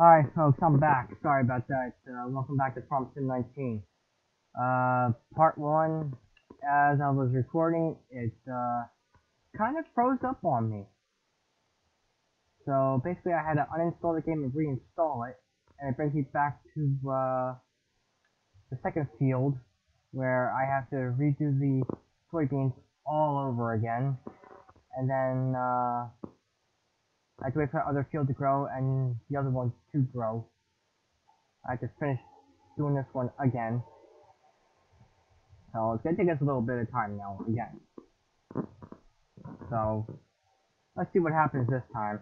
Alright, folks, I'm back. Sorry about that. Welcome back to Sim 19. Part 1, as I was recording, it kind of froze up on me. So basically I had to uninstall the game and reinstall it, and it brings me back to the second field, where I have to redo the soybeans all over again, and then I have to wait for the other field to grow and the other one to grow. I have to finish doing this one again. So it's gonna take us a little bit of time now again. So let's see what happens this time.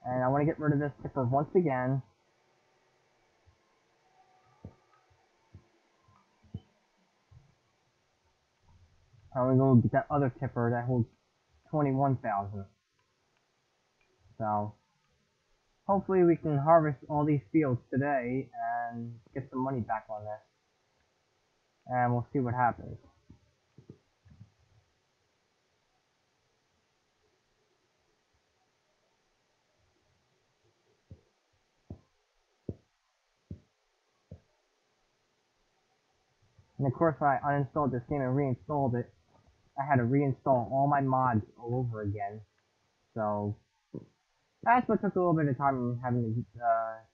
And I want to get rid of this tipper once again. I'm gonna go get that other tipper that holds 21,000. So hopefully we can harvest all these fields today and get some money back on this. And we'll see what happens. And of course when I uninstalled this game and reinstalled it, I had to reinstall all my mods all over again. So that's what took a little bit of time having to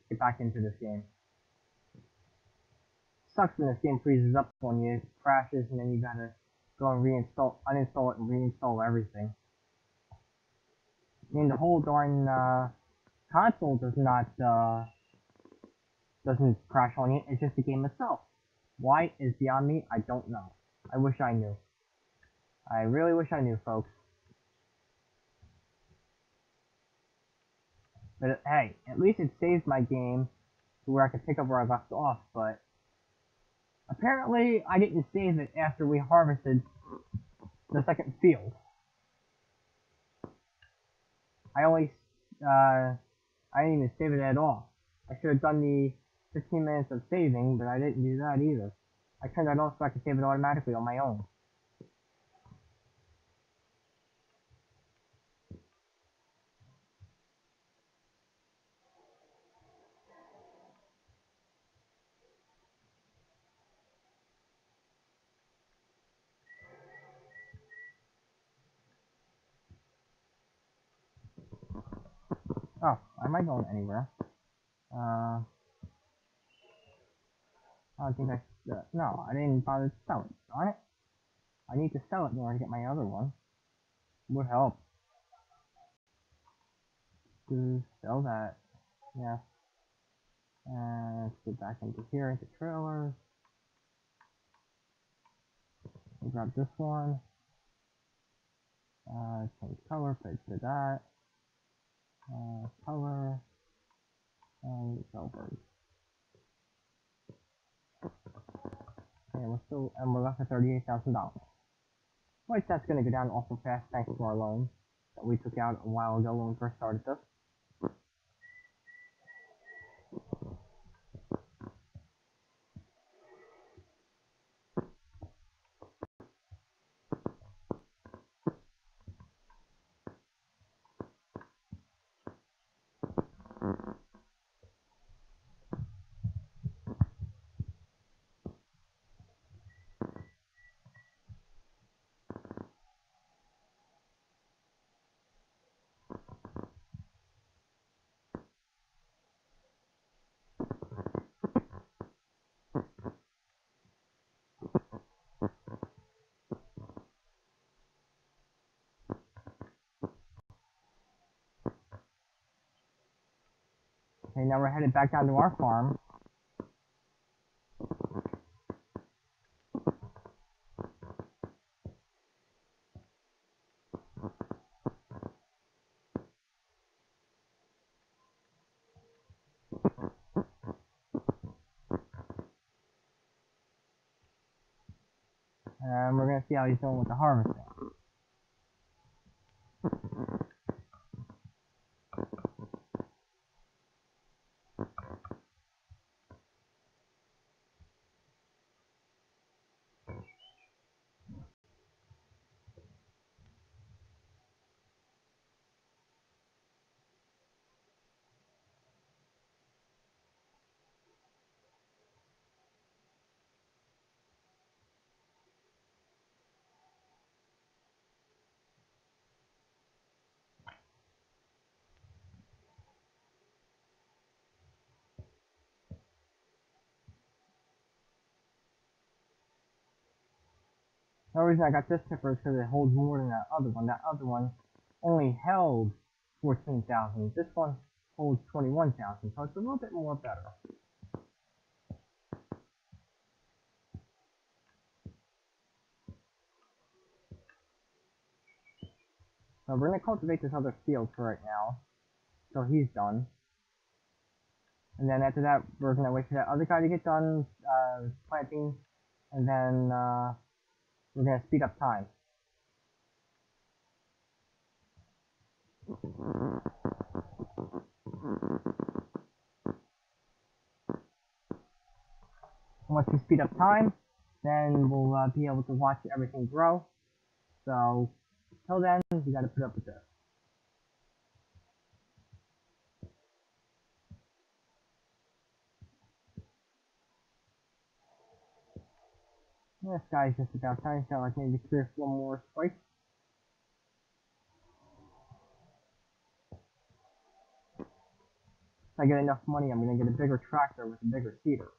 get back into this game. Sucks when this game freezes up on you, it crashes, and then you gotta go and uninstall it and reinstall everything. I mean, the whole darn console doesn't crash on you, it's just the game itself. Why is beyond me, I don't know. I wish I knew. I really wish I knew, folks. But hey, at least it saves my game to where I can pick up where I left off, but apparently I didn't save it after we harvested the second field. I didn't even save it at all. I should have done the 15 minutes of saving, but I didn't do that either. I turned that off so I could save it automatically on my own. Oh, am I going anywhere? I don't think no, I didn't bother to sell it. Darn it. I need to sell it in order to get my other one. Would help. To sell that. Yeah. And let's get back into here, into trailers. We'll grab this one. Change color, put it to that. Color. And Bellbird. Okay, we're left at $38,000. Which that's gonna go down awful fast thanks to our loan that we took out a while ago when we first started this. Okay, now we're headed back down to our farm. And we're gonna see how he's doing with the harvesting. The only reason I got this tipper is because it holds more than that other one. That other one only held 14,000. This one holds 21,000, so it's a little bit more better. So we're going to cultivate this other field for right now. So he's done. And then after that, we're going to wait for that other guy to get done planting. And then we're going to speed up time. Once we speed up time, then we'll be able to watch everything grow. So, till then, we gotta put up with this. This guy's just about time, so like maybe 3 or 4 more spikes. If I get enough money, I'm gonna get a bigger tractor with a bigger seeder.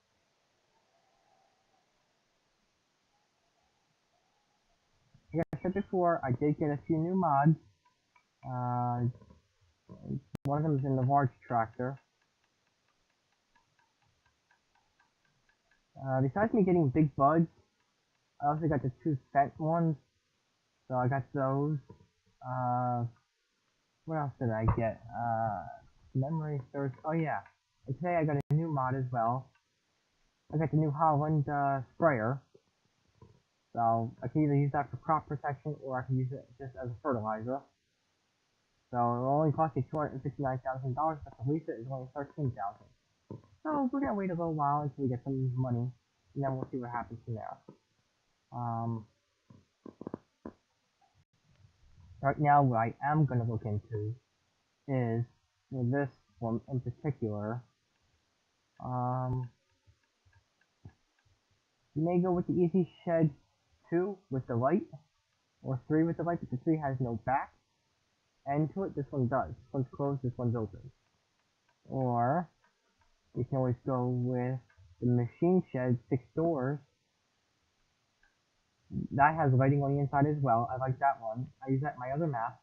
Like I said before, I did get a few new mods. One of them is in the large tractor. Besides me getting big buds, I also got the 2 scent ones. So I got those. What else did I get? Memory thirst. Oh yeah. And today I got a new mod as well. I got the New Holland sprayer. So I can either use that for crop protection or I can use it just as a fertilizer. So it'll only cost me $259,000, but to lease it is only $13,000. So we're gonna wait a little while until we get some money, and then we'll see what happens from there. Right now, what I am gonna look into is for this one in particular. You may go with the Easy Shed 2 with the light, or 3 with the light, but the 3 has no back end to it. This one does. This one's closed, this one's open. Or you can always go with the Machine Shed 6 doors. That has lighting on the inside as well. I like that one. I use that in my other map.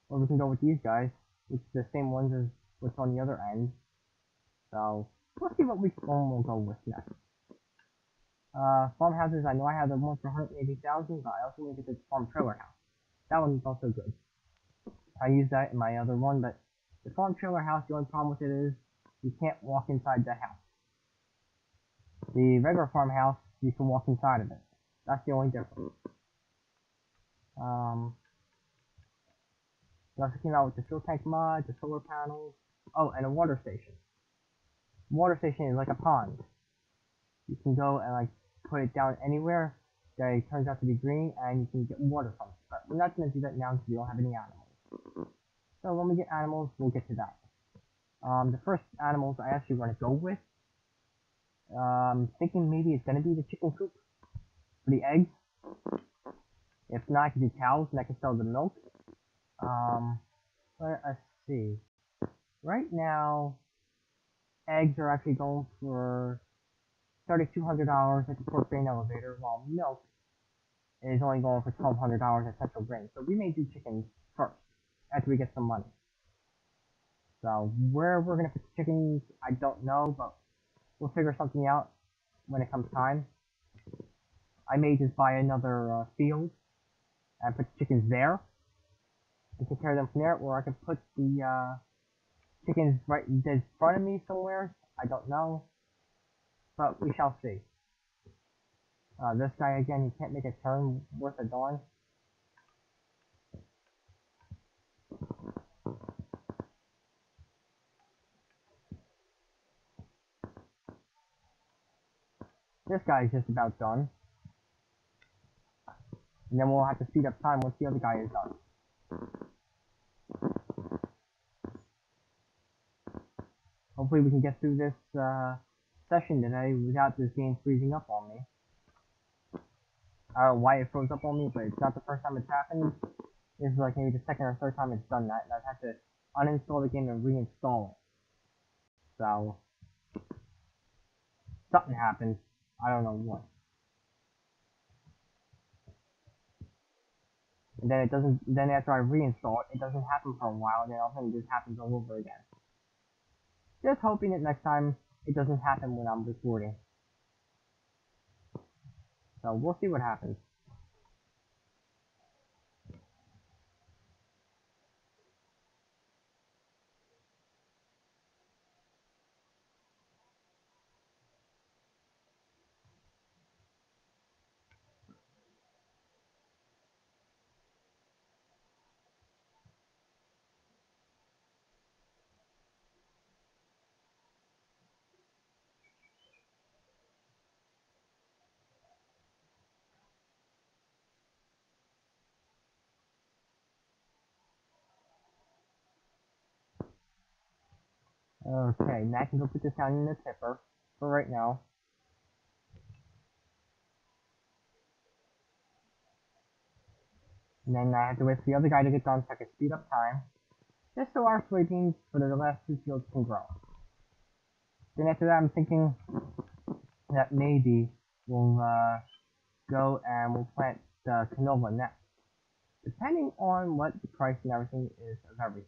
Or we can go with these guys. It's the same ones as what's on the other end. So let's see what one we'll go with next. Farmhouses, I know I have the one for 180,000, but I also want to get this farm trailer house. That one's also good. I use that in my other one, but the farm trailer house, the only problem with it is you can't walk inside the house. The regular farmhouse, you can walk inside of it. That's the only difference. They also came out with the fuel tank mod, the solar panels, oh, and a water station. Water station is like a pond. You can go and like put it down anywhere that it turns out to be green, and you can get water from it. But we're not going to do that now because we don't have any animals. So when we get animals, we'll get to that. The first animals I actually want to go with, thinking maybe it's going to be the chicken coop for the eggs. If not, I can do cows and I can sell the milk. Let's see. Right now, eggs are actually going for $3,200 at the Port Grain Elevator, while milk is only going for $1,200 at Central Grain. So we may do chickens first, after we get some money. So where we're going to put the chickens, I don't know, but we'll figure something out when it comes time. I may just buy another field and put the chickens there and take care of them from there, or I could put the chickens right in front of me somewhere. I don't know, but we shall see. This guy again, he can't make a turn worth a darn. This guy is just about done. And then we'll have to speed up time once the other guy is done. Hopefully we can get through this session today without this game freezing up on me. I don't know why it froze up on me, but it's not the first time it's happened. This is like maybe the second or third time it's done that, and I've had to uninstall the game and reinstall it. So, something happened. I don't know what. And then it doesn't. Then after I reinstall it, it doesn't happen for a while, and then all of a sudden it just happens all over again. Just hoping that next time it doesn't happen when I'm recording. So we'll see what happens. Okay, now I can go put this down in the tipper for right now. And then I have to wait for the other guy to get done so I can speed up time. Just so our soybeans for the last two fields can grow. Then after that I'm thinking that maybe we'll go and we'll plant canola next. Depending on what the price and everything is of everything.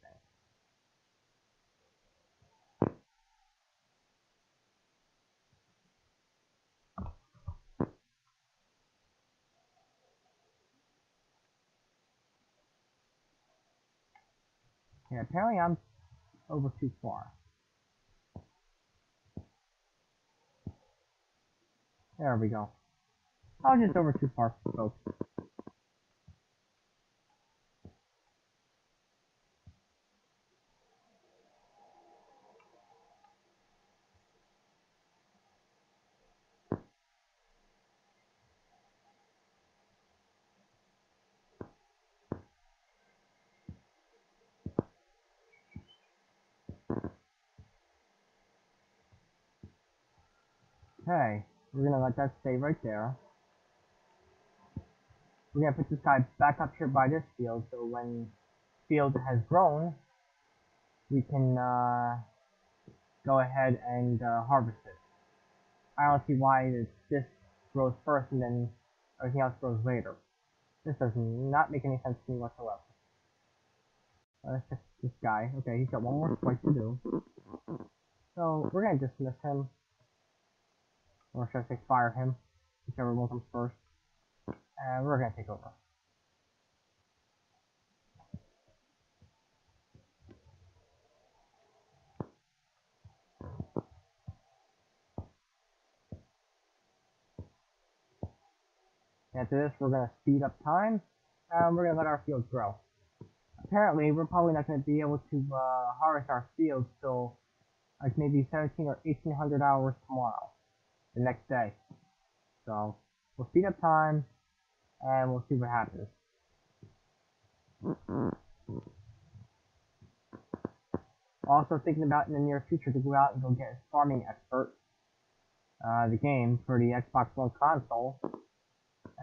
Yeah, apparently I'm over too far. There we go. I was just over too far, folks. Okay, we're gonna let that stay right there. We're gonna put this guy back up here by this field, so when field has grown, we can go ahead and harvest it. I don't see why this grows first and then everything else grows later. This does not make any sense to me whatsoever. Let's check this guy. Okay, he's got one more swipe to do. So we're gonna dismiss him. Or should I say fire him? Whichever one comes first. And we're gonna take over. After this, we're going to speed up time, and we're going to let our fields grow. Apparently, we're probably not going to be able to harvest our fields till like maybe 17 or 1800 hours tomorrow, the next day. So, we'll speed up time, and we'll see what happens. Also thinking about in the near future to go out and go get a farming expert, the game for the Xbox One console,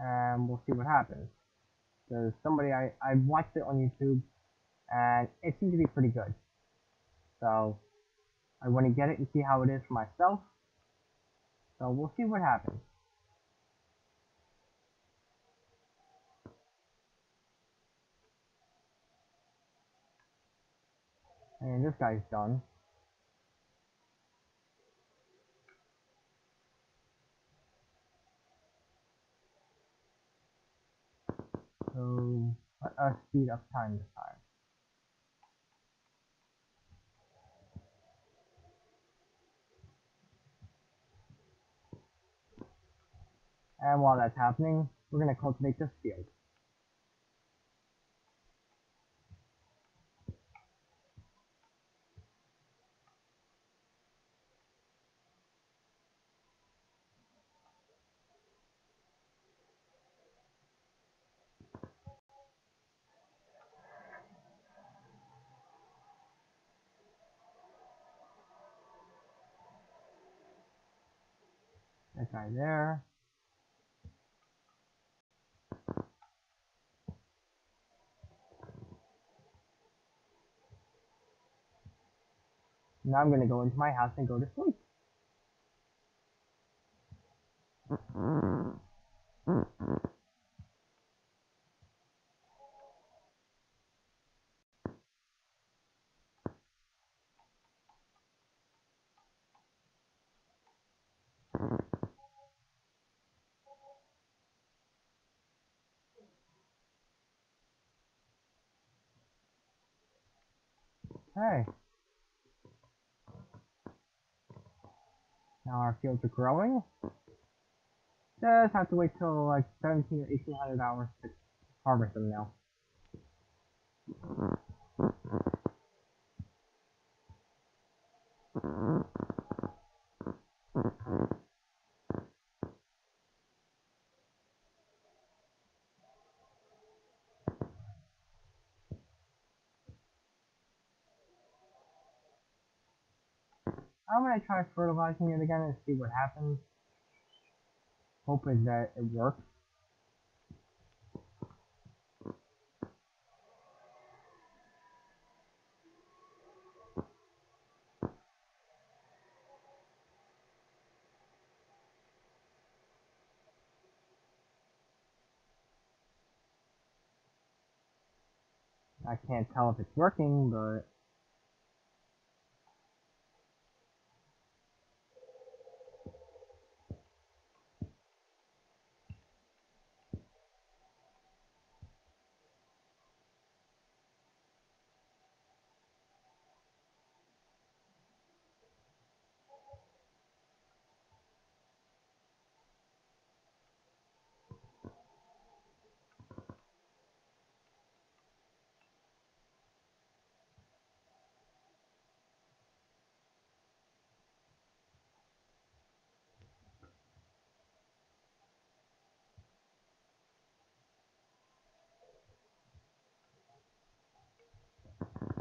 and we'll see what happens. Because I watched it on YouTube, and it seemed to be pretty good. So, I want to get it and see how it is for myself. So, we'll see what happens. And this guy's done. So, let us speed up time this time. And while that's happening, we're going to cultivate this field. That guy there. Now I'm going to go into my house and go to sleep. Hey, now our fields are growing. Just have to wait till like 17 or 1800 hours to harvest them now. I'm gonna try fertilizing it again and see what happens. Hoping that it works. I can't tell if it's working, but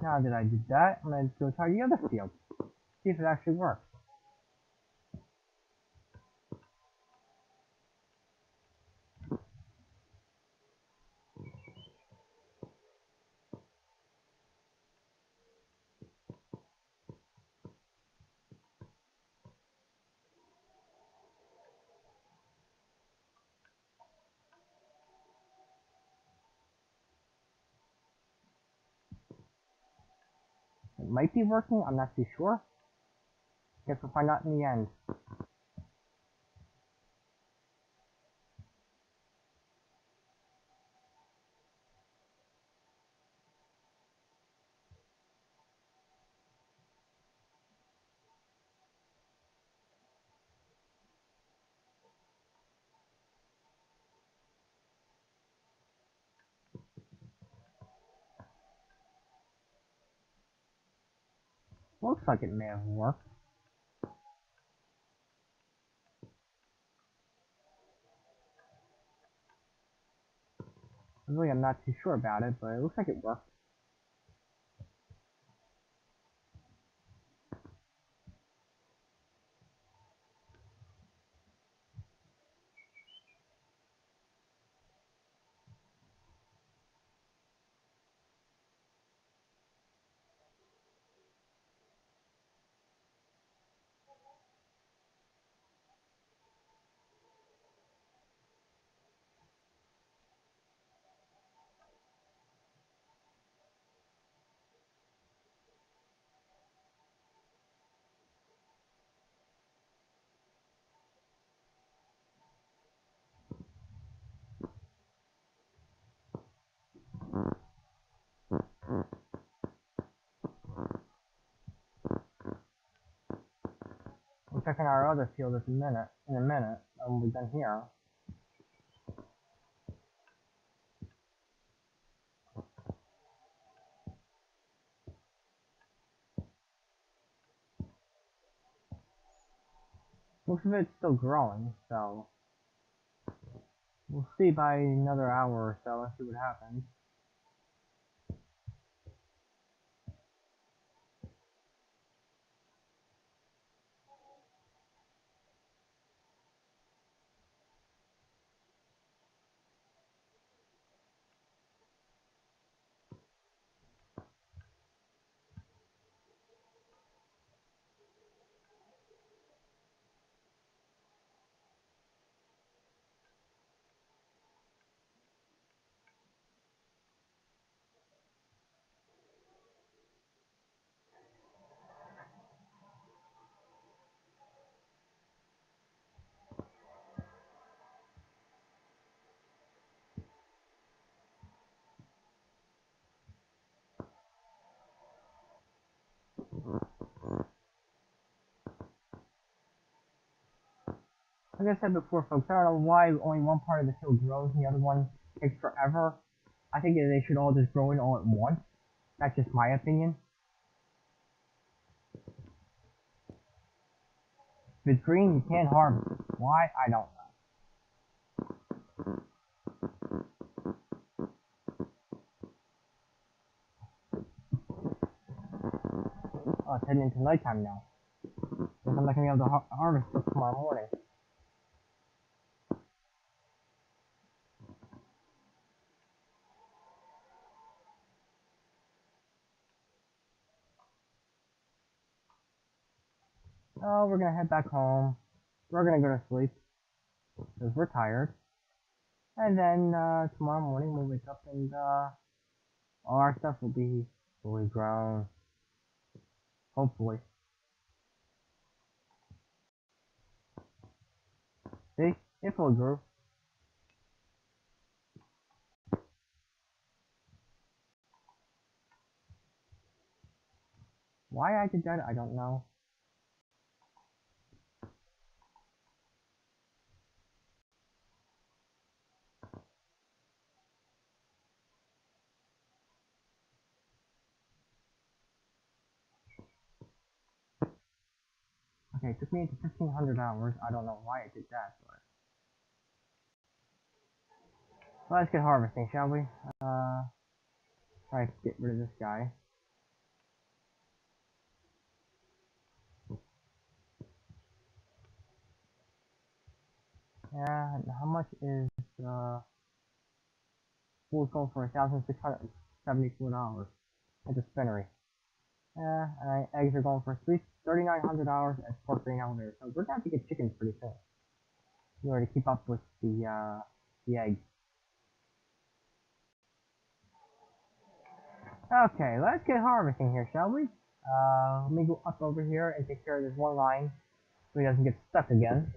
now that I did that, I'm gonna go try the other field. See if it actually works. It might be working, I'm not too sure. Guess we'll find out in the end. Looks like it may have worked. Really, I'm not too sure about it, but it looks like it worked. We're checking our other field in a minute, when we're done here. Most of it's still growing, so we'll see by another hour or so. Let's see what happens. Like I said before, folks, I don't know why only one part of the field grows and the other one takes forever. I think that they should all just grow in all at once. That's just my opinion. If it's green, you can't harvest it. Why? I don't know. Oh, it's heading into nighttime now. Guess I'm not gonna be able to harvest till tomorrow morning. Oh, we're gonna head back home. We're gonna go to sleep because we're tired. And then tomorrow morning we'll wake up and all our stuff will be fully grown. Hopefully. See? It fully grew. Why I did that, I don't know. Okay, it took me to 1,500 hours. I don't know why I did that, but... Well, let's get harvesting, shall we? Try to get rid of this guy. Yeah, and how much is, we'll go for $1,674 at the spinnery. Yeah, and eggs are going for $3,900 at Pork Green Elevator. So we're gonna have to get chickens pretty soon in order to keep up with the eggs. Okay, let's get harvesting here, shall we? Let me go up over here and take care of this one line so he doesn't get stuck again.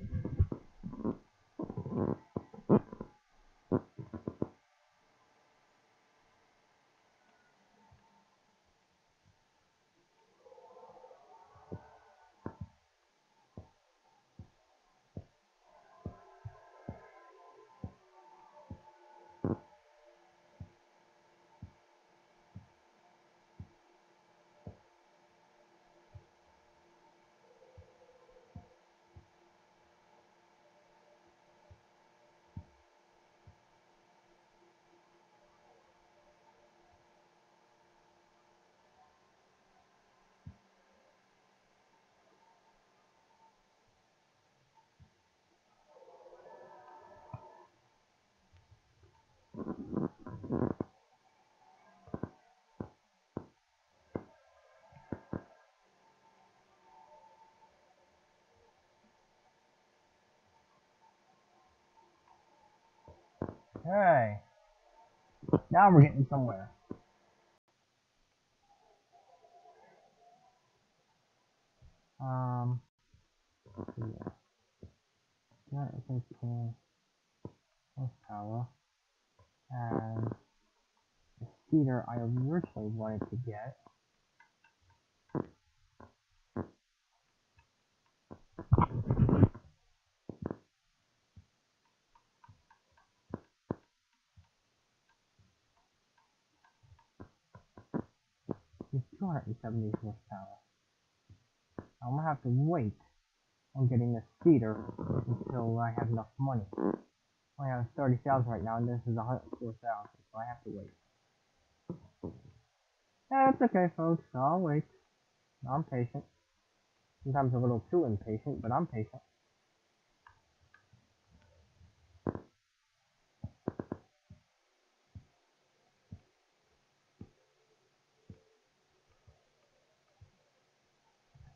Hey, now we're getting somewhere. Yeah, that is 18 horsepower, and the cedar I originally wanted to get. Is 270 horsepower. I'm gonna have to wait on getting the cedar until I have enough money. I have 30,000 right now, and this is 104,000, so I have to wait. That's okay, folks. I'll wait. I'm patient. Sometimes a little too impatient, but I'm patient.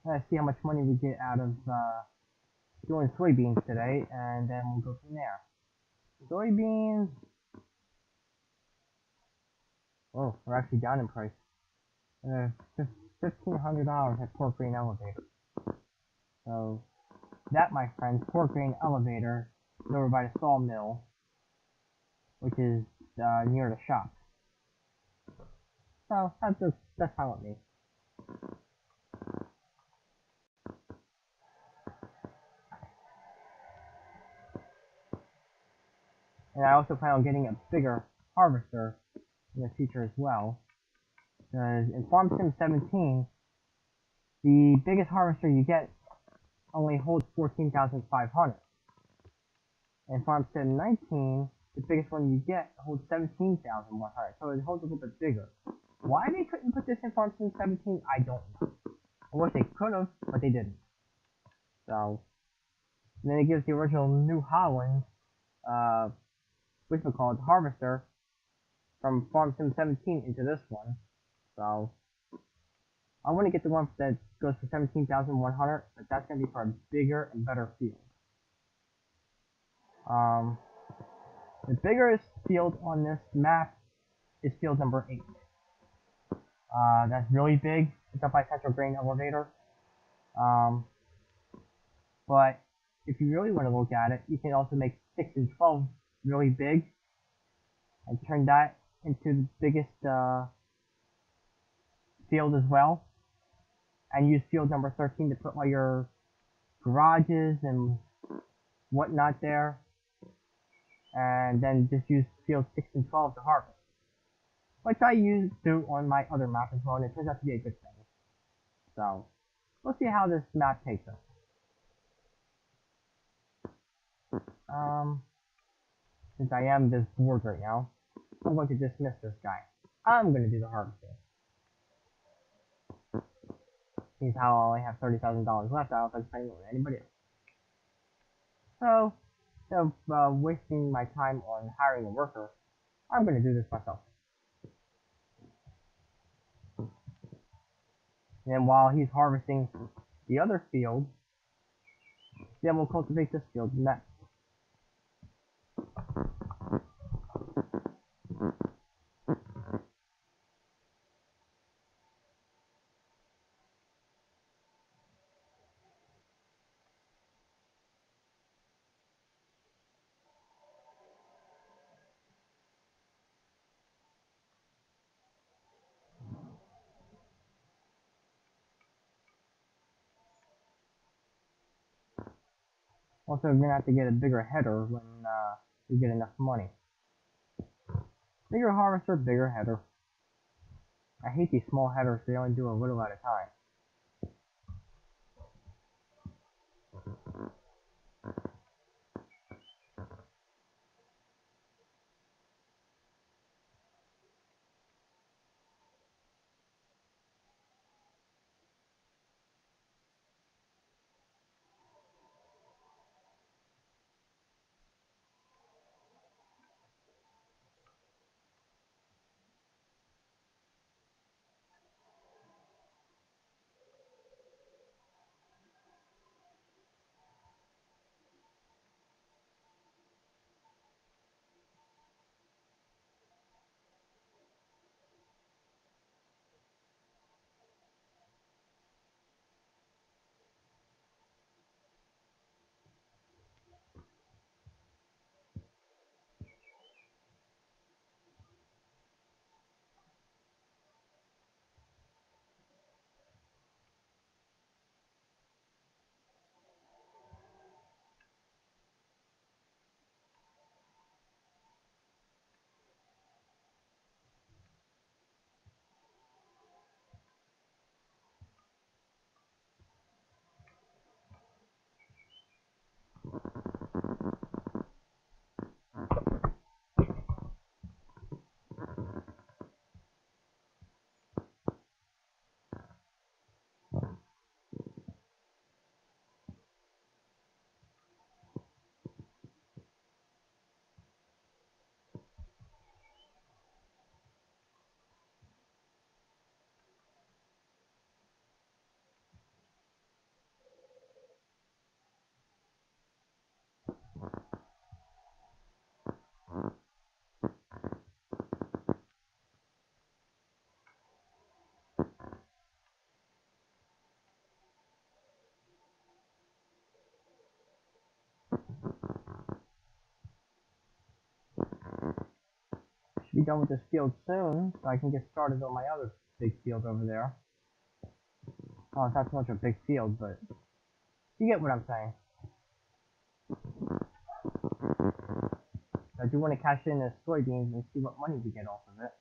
Let's see how much money we get out of doing soybeans today, and then we'll go from there. Soybeans. Oh, we're actually down in price. $1,500 at Pork Green Elevator. So, that, my friends, Pork Green Elevator is over by the sawmill, which is near the shop. So, that's fine with me. And I also plan on getting a bigger harvester in the future as well. Because in Farm Sim 17, the biggest harvester you get only holds 14,500. In Farm Sim 19, the biggest one you get holds 17,100. So it holds a little bit bigger. Why they couldn't put this in Farm Sim 17, I don't know. I wish they could have, but they didn't. So, and then it gives the original New Holland, what's it called, harvester from Farm Sim 17 into this one. So, I want to get the one that goes for 17,100, but that's going to be for a bigger and better field. The biggest field on this map is field number 8. That's really big. It's up by Central Grain Elevator. But if you really want to look at it, you can also make 6 and 12 really big and turn that into the biggest field as well. And use field number 13 to put all your garages and whatnot there. And then just use field 6 and 12 to harvest. Which I do on my other map as well, and it turns out to be a good thing. So, we'll see how this map takes us. Since I am this bored right now, I'm going to dismiss this guy. I'm going to do the harvesting. Seems how I only have $30,000 left, I don't have to pay more than anybody else. So, instead of wasting my time on hiring a worker, I'm going to do this myself. And then while he's harvesting the other field, then we'll cultivate this field next. Also, we're going to have to get a bigger header when we get enough money. Bigger harvester, bigger header. I hate these small headers, they only do a little at a time. Should be done with this field soon, so I can get started on my other big field over there. Oh, it's not so much a big field, but you get what I'm saying. I do want to cash in the soybeans and see what money we get off of it.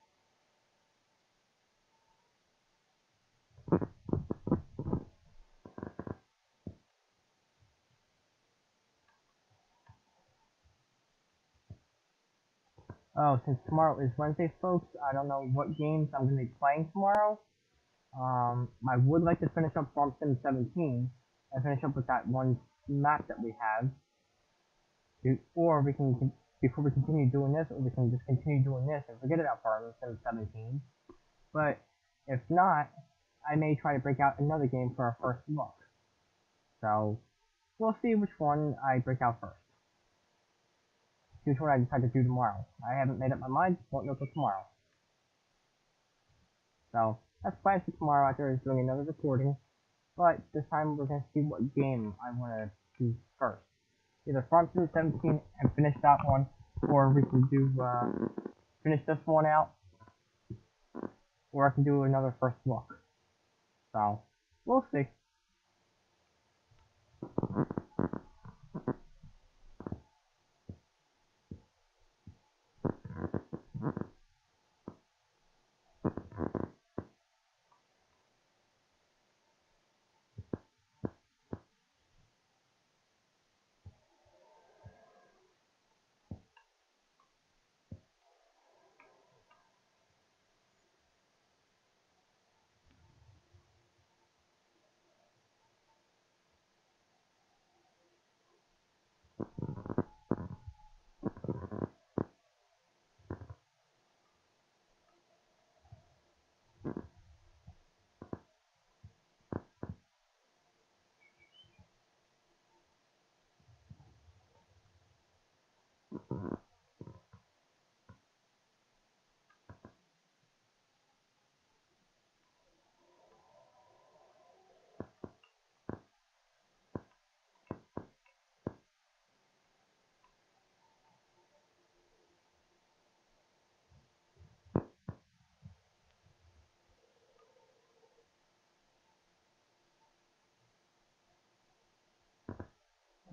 Oh, since tomorrow is Wednesday, folks, I don't know what games I'm going to be playing tomorrow. I would like to finish up Farm Sim 17 and finish up with that one map that we have. Or we can, before we continue doing this, or we can just continue doing this and forget about Farm Sim 17. But if not, I may try to break out another game for our first look. So, we'll see which one I break out first. See which one I decide to do tomorrow. I haven't made up my mind, won't know till tomorrow. So, that's plans for tomorrow after doing another recording. But this time we're going to see what game I want to do first. Either Farm Sim 17 and finish that one, or we can do, finish this one out, or I can do another first look. So, we'll see.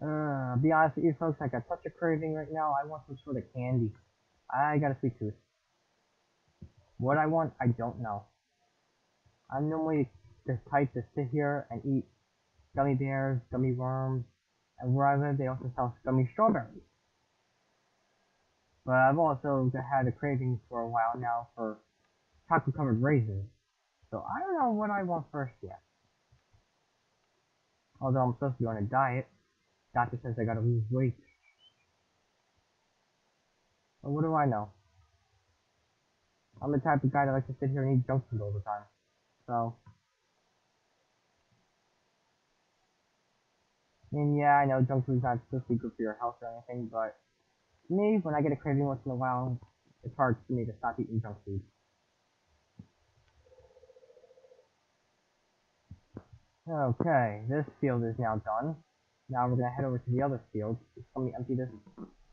I'll be honest with you folks, I got such a craving right now, I want some sort of candy. I got a sweet tooth. What I want, I don't know. I'm normally the type to sit here and eat gummy bears, gummy worms, and where I live they also sell gummy strawberries. But I've also had a craving for a while now for chocolate covered raisins. So I don't know what I want first yet. Although I'm supposed to be on a diet. Doctor says I gotta lose weight. But what do I know? I'm the type of guy that likes to sit here and eat junk food all the time. So, I mean, yeah, I know junk food's not supposed to be good for your health or anything, but to me, when I get a craving once in a while, it's hard for me to stop eating junk food. Okay, this field is now done. Now we're gonna head over to the other field. Just let me empty this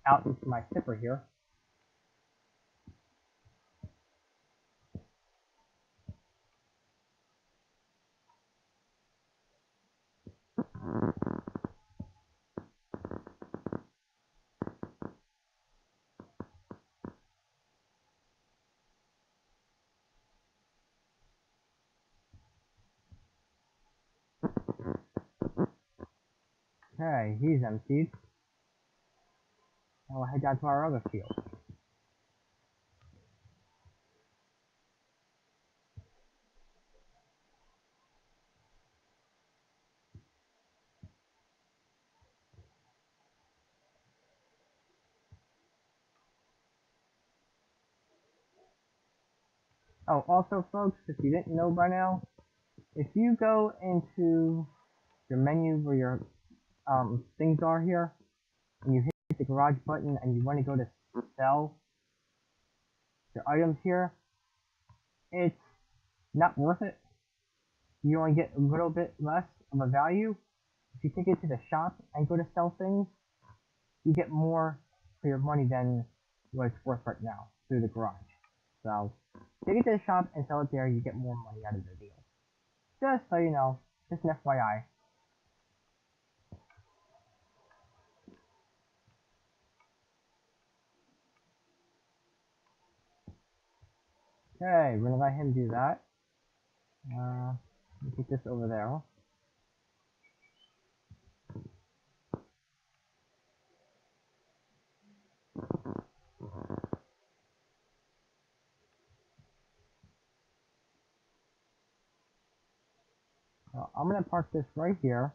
out into my sipper here. Okay, he's emptied. Now we'll head down to our other field. Oh, also folks, if you didn't know by now, if you go into your menu where your things are here, and you hit the garage button and you want to go to sell your items here, it's not worth it. You only get a little bit less of a value. If you take it to the shop and go to sell things, you get more for your money than what it's worth right now through the garage. So, take it to the shop and sell it there, you get more money out of the deal. Just so you know, just an FYI. Okay, we're gonna let him do that. Let me take this over there. I'm gonna park this right here,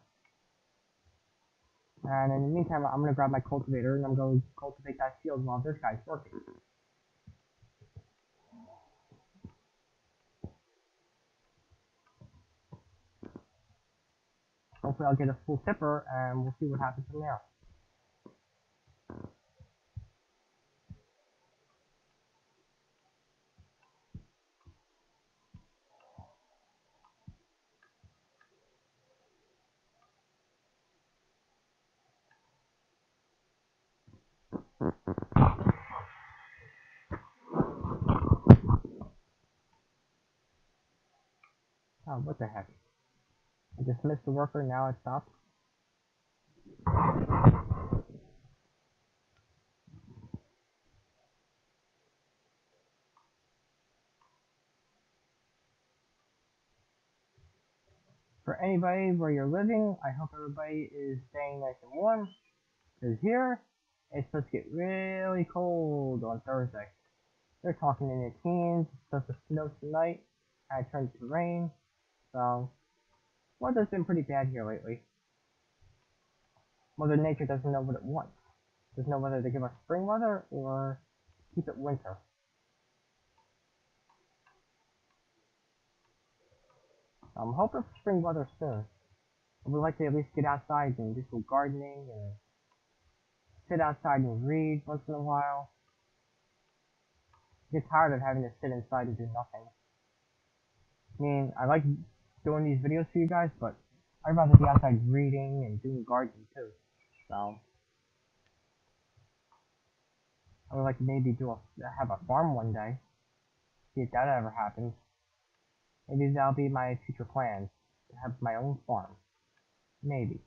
and in the meantime, I'm gonna grab my cultivator and I'm going to cultivate that field while this guy's working. Hopefully I'll get a full tipper and we'll see what happens from there. Oh, what the heck? I just missed the worker, now it stopped. For anybody where you're living, I hope everybody is staying nice and warm. Because here, it's supposed to get really cold on Thursday. They're talking in the teens, it's supposed to snow tonight, and it turns to rain. So, weather's been pretty bad here lately. Mother Nature doesn't know what it wants. Doesn't know whether to give us spring weather or keep it winter. I'm hoping for spring weather soon. I would like to at least get outside and do some gardening and sit outside and read once in a while. I get tired of having to sit inside and do nothing. I mean, I like doing these videos for you guys, but I'd rather be outside reading and doing gardening too. So, I would like to maybe have a farm one day. See if that ever happens. Maybe that'll be my future plans. To have my own farm. Maybe.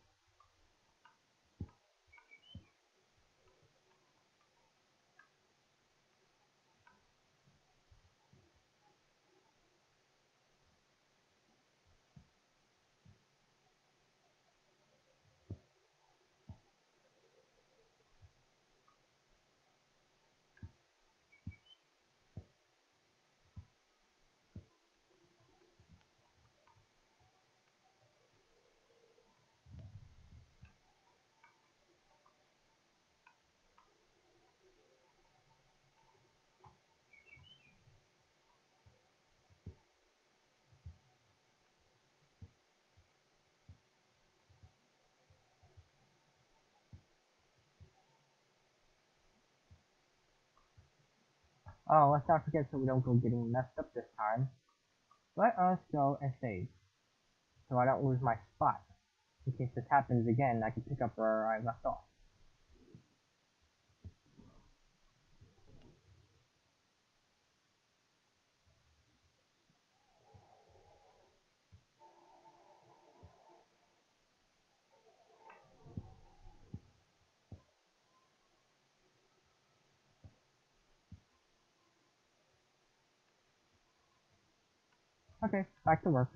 Oh, let's not forget so we don't go getting messed up this time. Let us go and save, so I don't lose my spot. In case this happens again, I can pick up where I left off. Okay, back to work.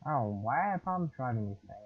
Oh, why I have problems driving these things?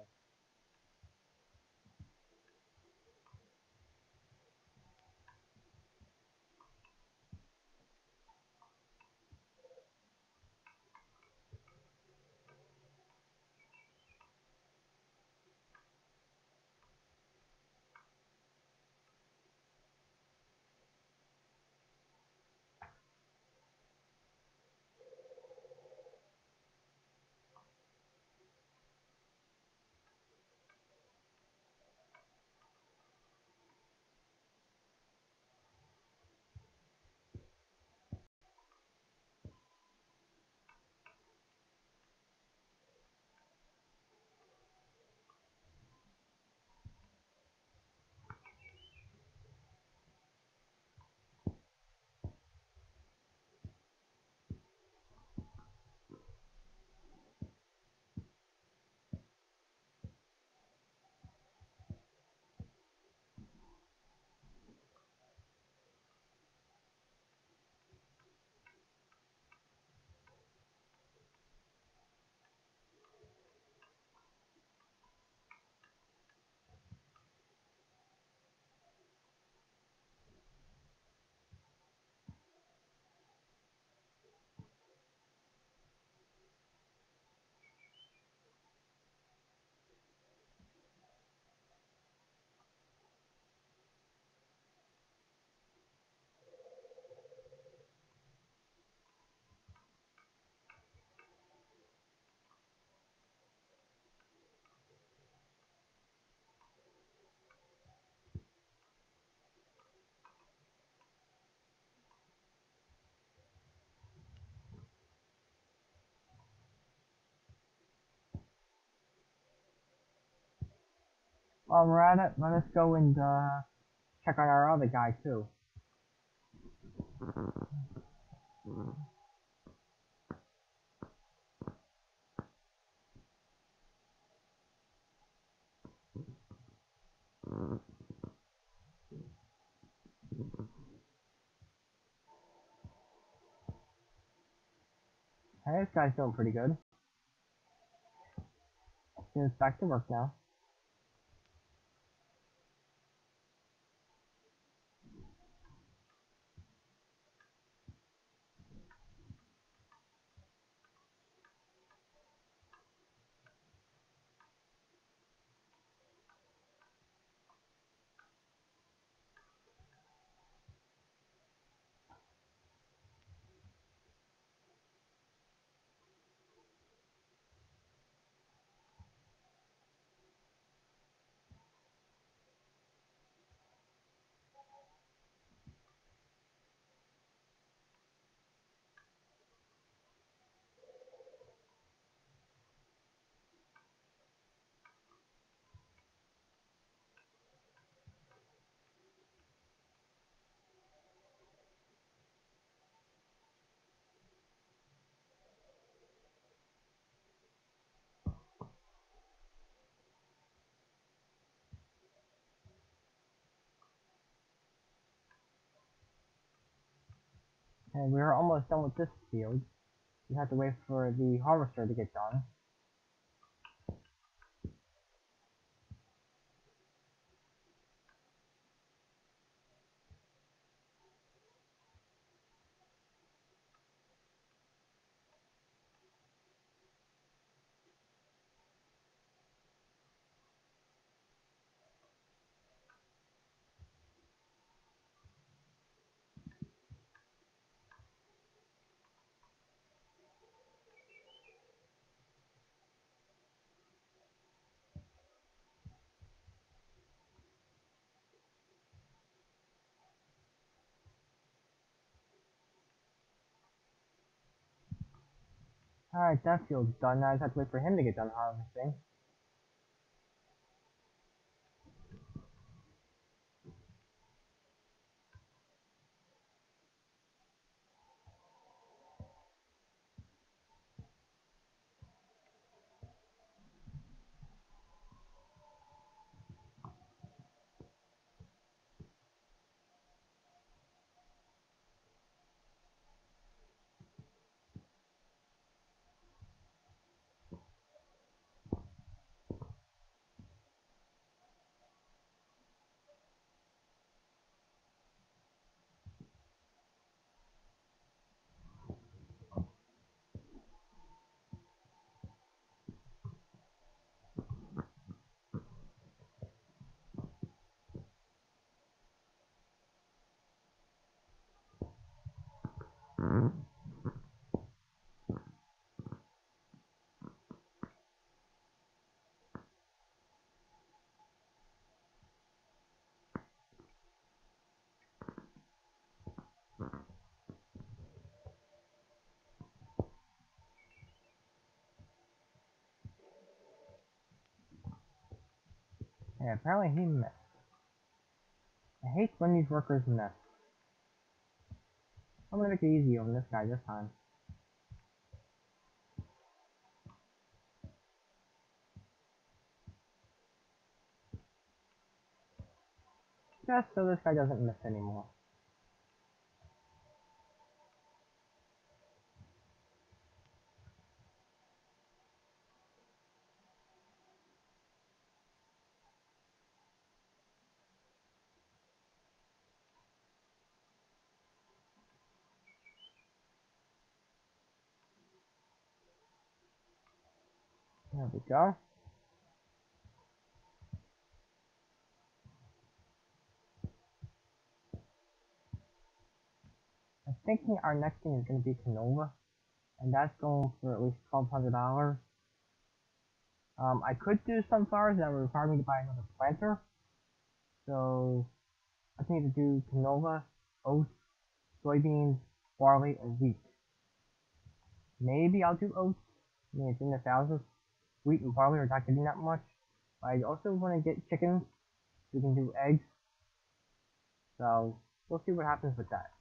while we're at it, let us go and check on our other guy too. Hey, this guy's doing pretty good. He's back to work now. And we're almost done with this field. We have to wait for the harvester to get done. Alright, that field's done. Now I just have to wait for him to get done harvesting. Yeah, apparently he missed. I hate when these workers miss. I'm gonna make it easy on this guy this time. Just so this guy doesn't miss anymore. There we go. I'm thinking our next thing is gonna be canola, and that's going for at least $1,200. I could do sunflowers that would require me to buy another planter. So I think to do canola, oats, soybeans, barley, and wheat. Maybe I'll do oats. I mean, it's in the thousands. Wheat and barley are not getting that much. I also want to get chickens. We can do eggs. So we'll see what happens with that.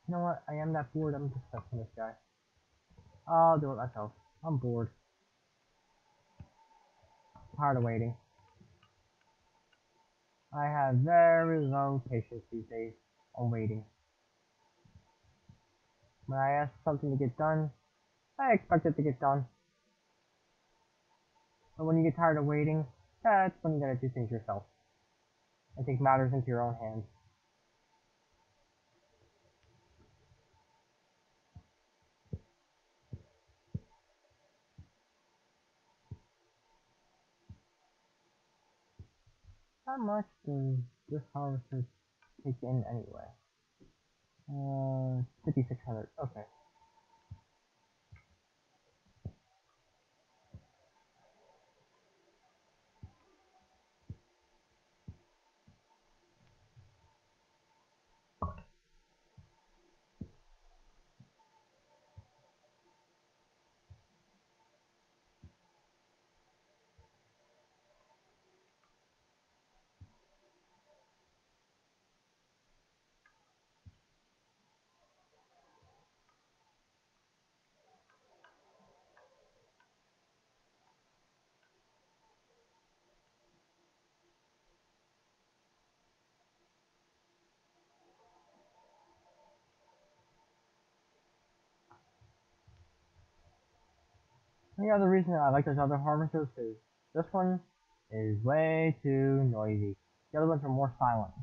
You know what? I am that bored. I'm just testing this guy. I'll do it myself. I'm bored. Tired of waiting. I have very low patience these days on waiting. When I ask something to get done, I expect it to get done. But when you get tired of waiting, that's when you gotta do things yourself. And take matters into your own hands. How much does this harvester take in anyway? 5,600. Okay. The other reason I like those other harvesters is this one is way too noisy. The other ones are more silent.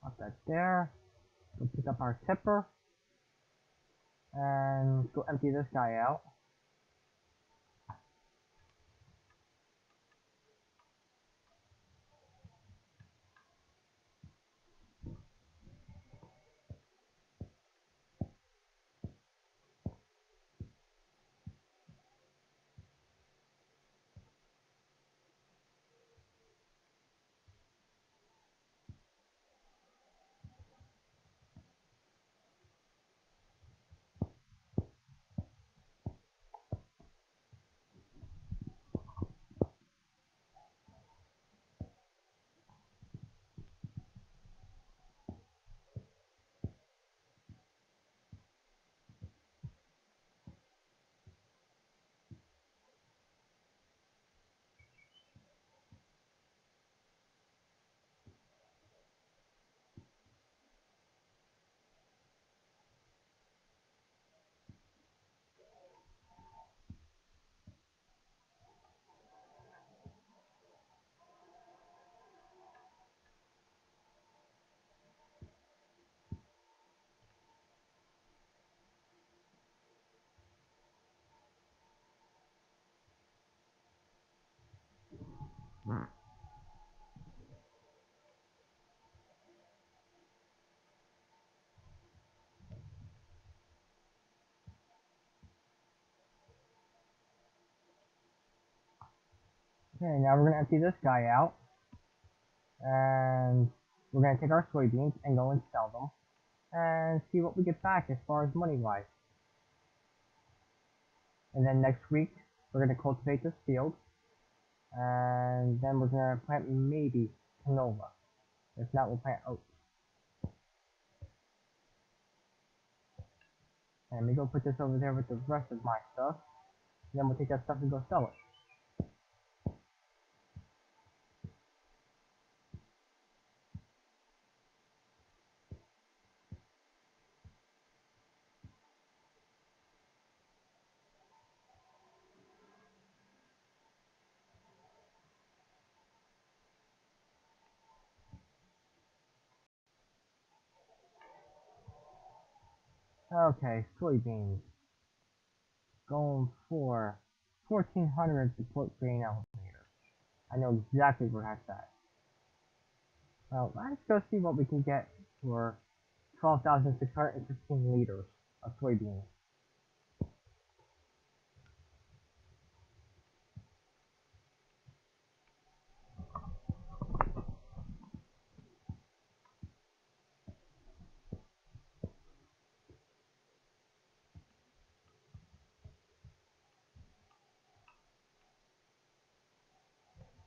Put that there. We'll pick up our tipper. And go empty this guy out. Okay, now we're gonna empty this guy out, and we're gonna take our soybeans and go and sell them, and see what we get back as far as money wise. And then next week, we're gonna cultivate this field, and then we're gonna plant maybe canola. If not, we'll plant oats. And we go put this over there with the rest of my stuff, and then we'll take that stuff and go sell it. Okay, soybeans. Going for 1400 support grain elevator. I know exactly where that's at. Well, let's go see what we can get for 12,615 liters of soybeans.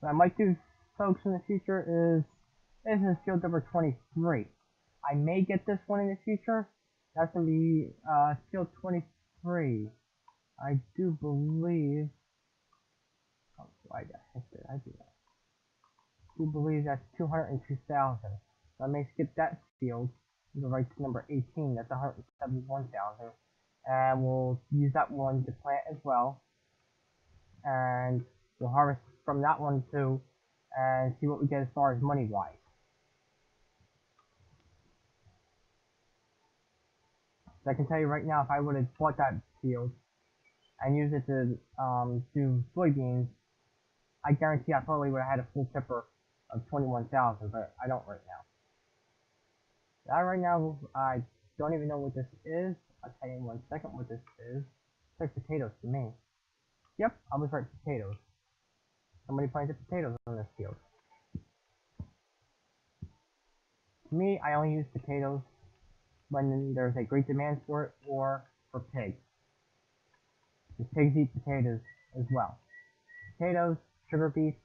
What I might do, folks, in the future is, this is field number 23. I may get this one in the future. That's going to be field 23. I do believe, oh, I got hit there, I do believe that's 202,000. So I may skip that field and go right to number 18, that's 171,000. And we'll use that one to plant as well. And we'll harvest from that one too, and see what we get as far as money wise. So I can tell you right now, if I would have bought that field and used it to do soybeans, I guarantee I probably would have had a full tipper of 21,000, but I don't right now. That right now, I don't even know what this is. I'll tell you in 1 second what this is. It's like potatoes to me. Yep, I was right, potatoes. Somebody planted potatoes on this field. To me, I only use potatoes when there's a great demand for it, or for pigs. The pigs eat potatoes as well. Potatoes, sugar beets,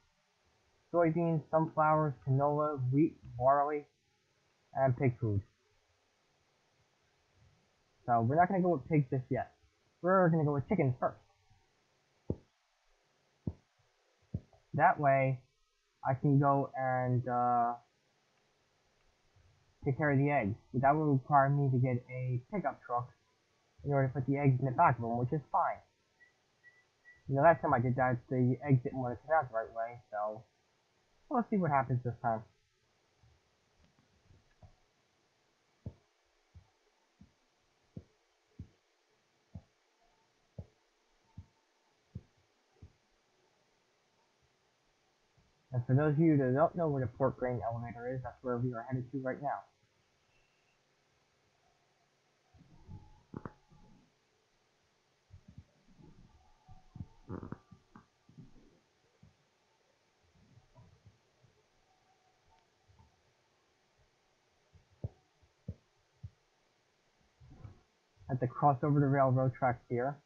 soybeans, sunflowers, canola, wheat, barley, and pig food. So we're not going to go with pigs just yet. We're going to go with chickens first. That way, I can go and take care of the eggs. But that will require me to get a pickup truck in order to put the eggs in the back of them, which is fine. You know, last time I did that, the eggs didn't want to come out the right way, so we'll see what happens this time. And for those of you that don't know where the pork grain elevator is, that's where we are headed to right now. I have to cross over the railroad tracks here.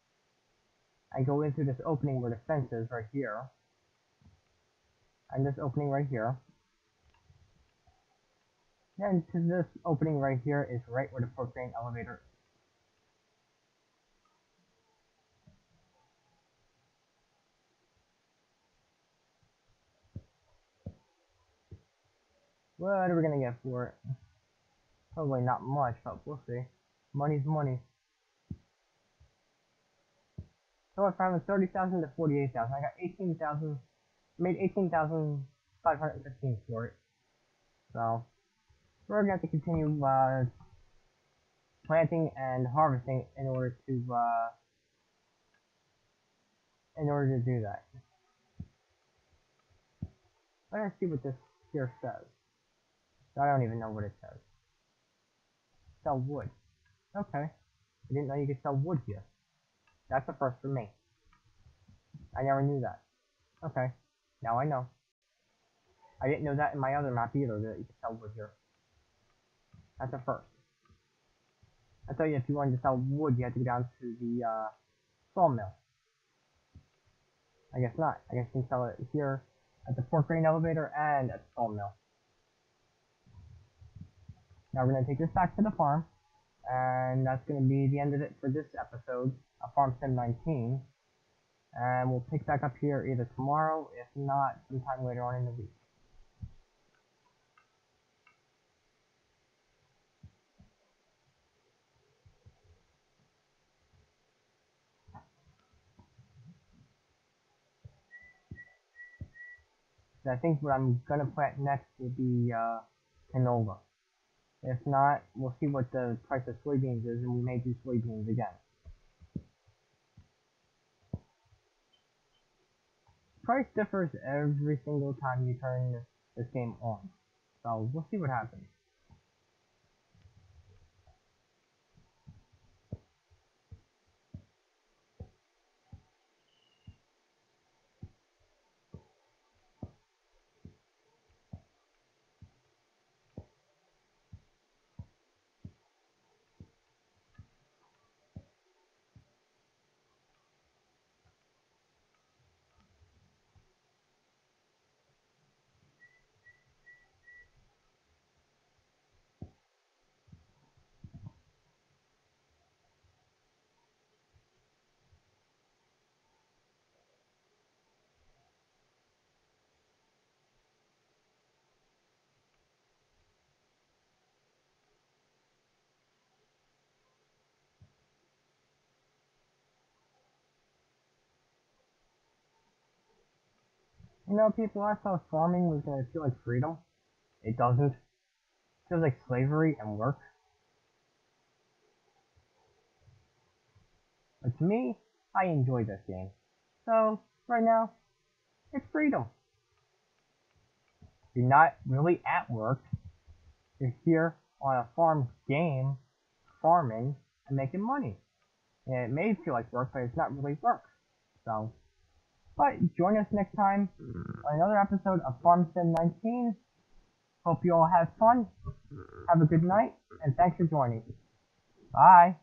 I go into this opening where the fence is right here. And this opening right here. And to this opening right here is right where the pork grain elevator is. What are we gonna get for it? Probably not much, but we'll see. Money's money. So I found 30,000 to 48,000. I got 18,000. Made 18,515 for it. So we're gonna have to continue planting and harvesting in order to do that. Let's see what this here says. I don't even know what it says. Sell wood. Okay. I didn't know you could sell wood here. That's a first for me. I never knew that. Okay. Now I know. I didn't know that in my other map either, that you could sell wood here. That's a first. I thought if you wanted to sell wood, you had to go down to the sawmill. I guess not. I guess you can sell it here at the pork grain elevator and at the sawmill. Now we're going to take this back to the farm, and that's going to be the end of it for this episode of Farm Sim 19. And we'll pick back up here either tomorrow, if not sometime later on in the week. I think what I'm going to plant next will be canola. If not, we'll see what the price of soybeans is, and we may do soybeans again. Price differs every single time you turn this game on, so we'll see what happens. You know, people, I thought farming was going to feel like freedom. It doesn't. It feels like slavery and work. But to me, I enjoy this game. So, right now, it's freedom. You're not really at work. You're here on a farm game, farming, and making money. And it may feel like work, but it's not really work. So, but join us next time on another episode of Farm Sim 19. Hope you all have fun. Have a good night, and thanks for joining. Bye.